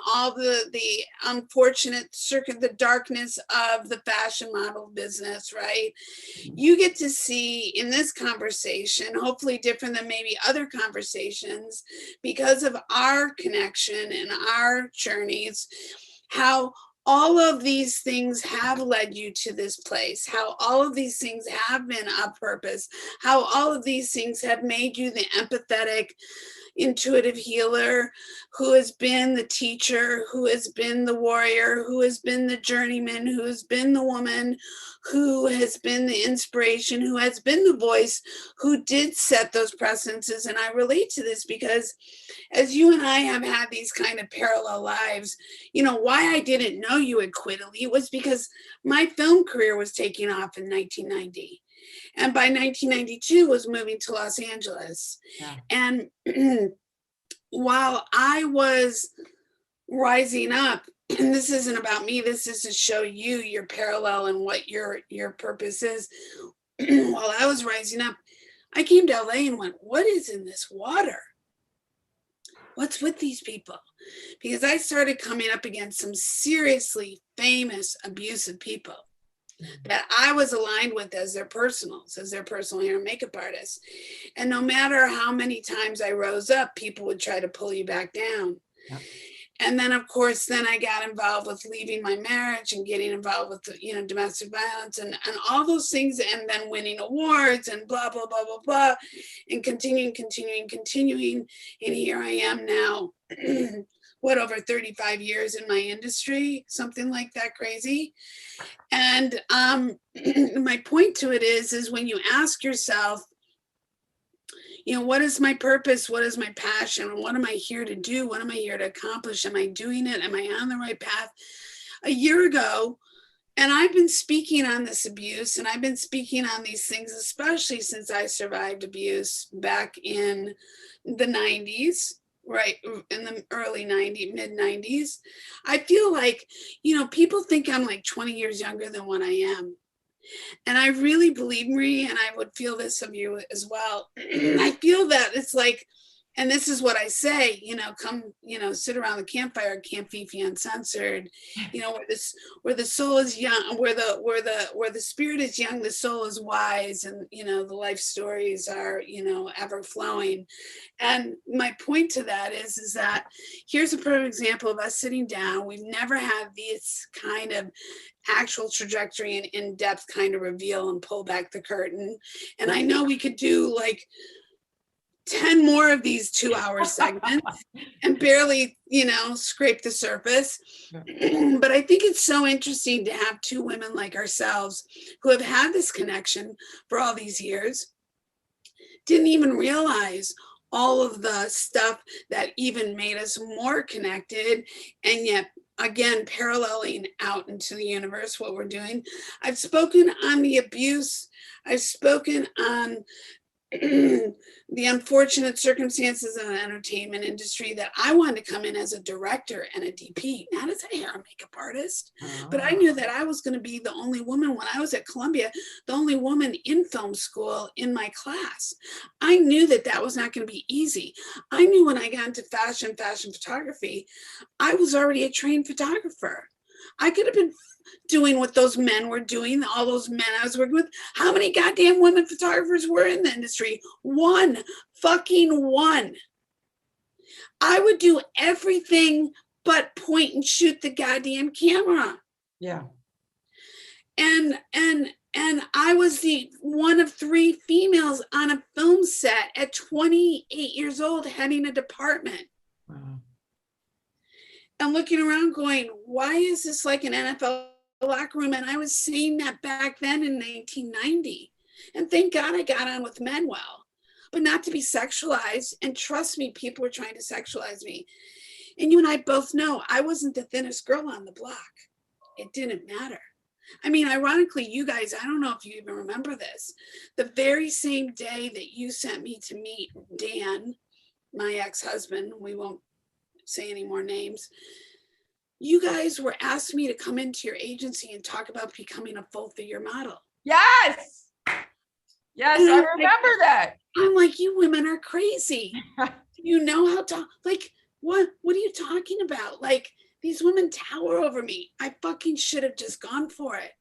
all the unfortunate the darkness of the fashion model business, right? You get to see in this conversation, hopefully different than maybe other conversations, because of our connection and our journeys, how all of these things have led you to this place, how all of these things have been a purpose, how all of these things have made you the empathetic, intuitive healer who has been the teacher, who has been the warrior, who has been the journeyman, who has been the woman, who has been the inspiration, who has been the voice, who did set those precedences. And I relate to this because as you and I have had these kind of parallel lives, you know, why I didn't know you at Quit Elite was because my film career was taking off in 1990. And by 1992 was moving to Los Angeles. Yeah. And while I was rising up, and this isn't about me, this is to show you your parallel and what your purpose is. While I was rising up, I came to LA and went, what is in this water? What's with these people? Because I started coming up against some seriously famous, abusive people that I was aligned with as their personal hair and makeup artists. And no matter how many times I rose up, people would try to pull you back down. Yeah. And then, of course, then I got involved with leaving my marriage and getting involved with, you know, domestic violence and all those things, and then winning awards and blah, blah, blah, blah, blah, and continuing. And here I am now, what, over 35 years in my industry, something like that crazy. And my point to it is when you ask yourself, you know, what is my purpose? What is my passion? What am I here to do? What am I here to accomplish? Am I doing it? Am I on the right path? A year ago, and I've been speaking on this abuse, and I've been speaking on these things, especially since I survived abuse back in the 90s, right, in the early 90s, mid 90s. I feel like, you know, people think I'm like 20 years younger than what I am. And I really believe, Marie, and I would feel this of you as well. I feel that it's like, and this is what I say, you know, come, you know, sit around the campfire, Camp Fifi Uncensored, you know, where the soul is young, where the spirit is young, the soul is wise, and, you know, the life stories are, you know, ever flowing. And my point to that is that here's a perfect example of us sitting down. We've never had this kind of actual trajectory and in-depth kind of reveal and pull back the curtain. And I know we could do like 10 more of these 2-hour segments and barely, you know, scrape the surface. But I think it's so interesting to have two women like ourselves who have had this connection for all these years, didn't even realize all of the stuff that even made us more connected, and yet again, paralleling out into the universe what we're doing. I've spoken on the abuse. I've spoken on the unfortunate circumstances in the entertainment industry that I wanted to come in as a director and a DP, not as a hair and makeup artist. But I knew that I was going to be the only woman when I was at Columbia, the only woman in film school in my class. I knew that that was not going to be easy. I knew when I got into fashion photography, I was already a trained photographer. I could have been doing what those men were doing, all those men I was working with. How many goddamn women photographers were in the industry? One, fucking one. I would do everything but point and shoot the goddamn camera. Yeah. And I was the one of 3 females on a film set at 28 years old, heading a department. Wow. and looking around going, why is this like an NFL locker room? And I was saying that back then in 1990. And thank God I got on with men well, but not to be sexualized. And trust me, people were trying to sexualize me. And you and I both know I wasn't the thinnest girl on the block. It didn't matter. I mean, ironically, you guys, I don't know if you even remember this. The very same day that you sent me to meet Dan, my ex-husband, we won't say any more names, you guys were asking me to come into your agency and talk about becoming a full-figure model. Yes. Yes, I remember that. I'm like, you women are crazy. You know how to, like, what are you talking about? Like, these women tower over me. I fucking should have just gone for it.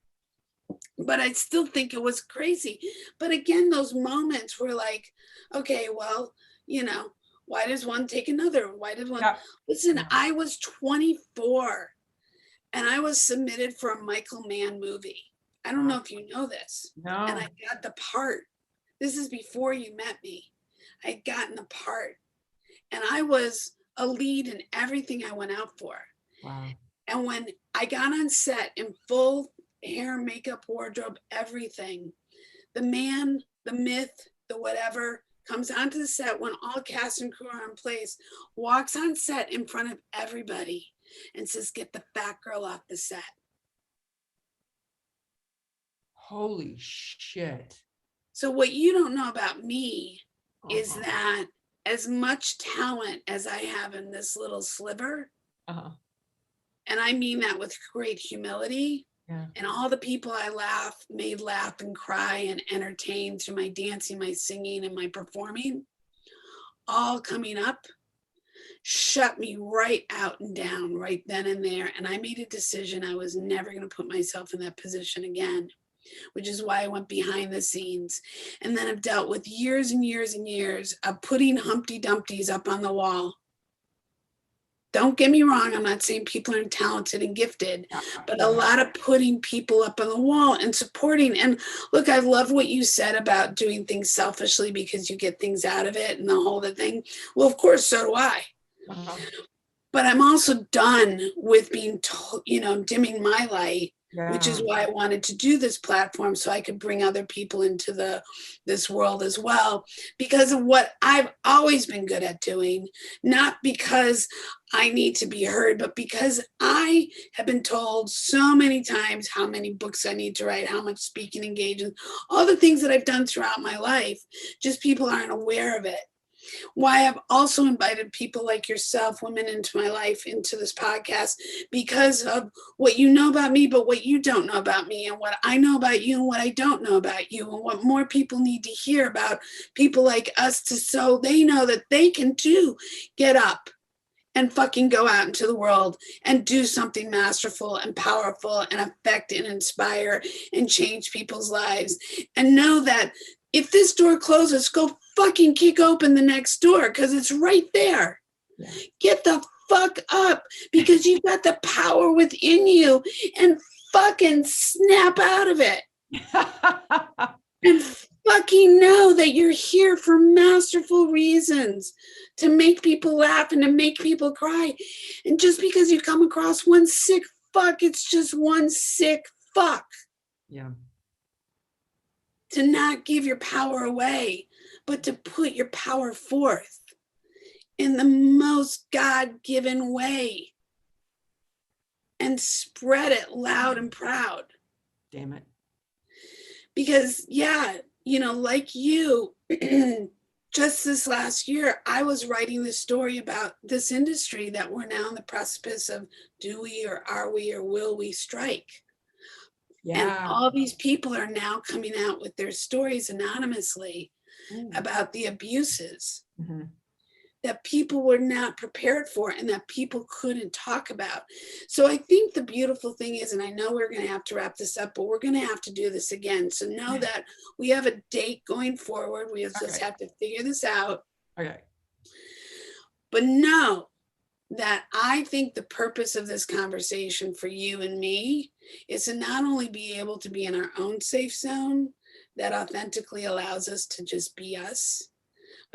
But I still think it was crazy. But again, those moments were like, okay, well, you know, why does one take another? Why did one? Yeah. Listen, yeah. I was 24 and I was submitted for a Michael Mann movie. I don't know if you know this. No. And I got the part. This is before you met me. I had gotten the part. And I was a lead in everything I went out for. Wow. And when I got on set in full hair, makeup, wardrobe, everything, the man, the myth, the whatever, comes onto the set when all cast and crew are in place, walks on set in front of everybody and says, get the fat girl off the set. Holy shit. So what you don't know about me is that as much talent as I have in this little sliver, and I mean that with great humility, and all the people I made laugh and cry and entertain through my dancing, my singing, and my performing, all coming up, shut me right out and down right then and there. And I made a decision I was never going to put myself in that position again, which is why I went behind the scenes. And then I've dealt with years and years and years of putting Humpty Dumptys up on the wall. Don't get me wrong, I'm not saying people aren't talented and gifted, but a lot of putting people up on the wall and supporting. And look, I love what you said about doing things selfishly because you get things out of it and the whole thing. Well, of course, so do I. But I'm also done with being, dimming my light, which is why I wanted to do this platform so I could bring other people into this world as well, because of what I've always been good at doing, not because I need to be heard, but because I have been told so many times how many books I need to write, how much speaking engagements, all the things that I've done throughout my life, just people aren't aware of it. Why I've also invited people like yourself, women, into my life, into this podcast, because of what you know about me, but what you don't know about me, and what I know about you and what I don't know about you, and what more people need to hear about people like us, so they know that they can too get up and fucking go out into the world and do something masterful and powerful and affect and inspire and change people's lives. And know that if this door closes, go fucking kick open the next door, because it's right there. Yeah. Get the fuck up, because you've got the power within you, and fucking snap out of it. And fucking know that you're here for masterful reasons, to make people laugh and to make people cry. And just because you come across one sick fuck, it's just one sick fuck. Yeah. To not give your power away, but to put your power forth in the most God-given way and spread it loud and proud. Damn it. Because, like you, just this last year, I was writing this story about this industry that we're now on the precipice of, do we or are we or will we strike? Yeah. And all these people are now coming out with their stories anonymously about the abuses that people were not prepared for and that people couldn't talk about. So I think the beautiful thing is, and I know we're going to have to wrap this up, but we're going to have to do this again. So know that we have a date going forward. We just have to figure this out. Okay. But know that I think the purpose of this conversation for you and me is to not only be able to be in our own safe zone that authentically allows us to just be us,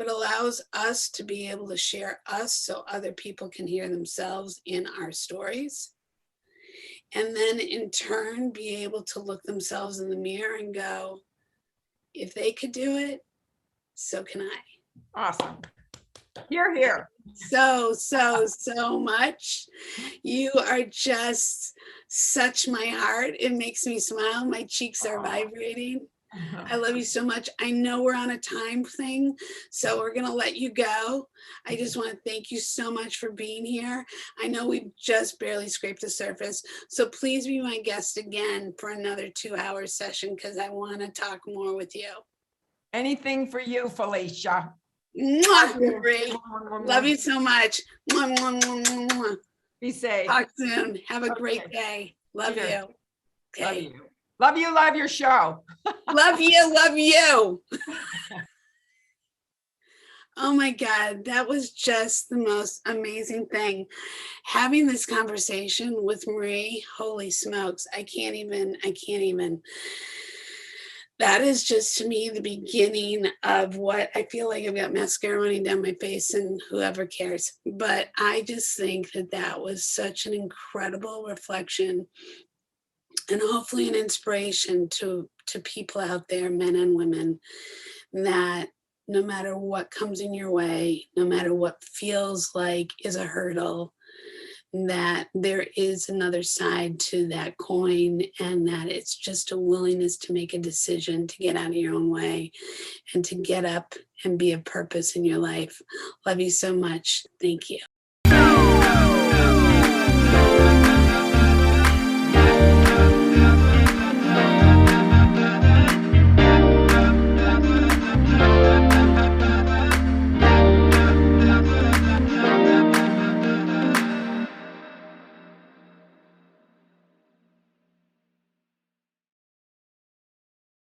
but allows us to be able to share us so other people can hear themselves in our stories. And then in turn, be able to look themselves in the mirror and go, if they could do it, so can I. Awesome. You're here. So much. You are just such my heart. It makes me smile. My cheeks are vibrating. I love you so much. I know we're on a time thing, so we're going to let you go. I just want to thank you so much for being here. I know we've just barely scraped the surface, so please be my guest again for another 2-hour session because I want to talk more with you. Anything for you, Felicia. Mwah, Marie. Love you so much. Mwah, mwah, mwah, mwah, mwah. Be safe. Talk soon. Have a great day. Love you. Love Okay. you. Love you. Love your show. Love you. Love you. Oh my God, that was just the most amazing thing. Having this conversation with Marie, holy smokes, I can't even. That is just to me the beginning of what I feel like. I've got mascara running down my face and whoever cares. But I just think that that was such an incredible reflection and hopefully an inspiration to people out there, men and women, that no matter what comes in your way, no matter what feels like is a hurdle, that there is another side to that coin, and that it's just a willingness to make a decision to get out of your own way and to get up and be of purpose in your life. Love you so much. Thank you.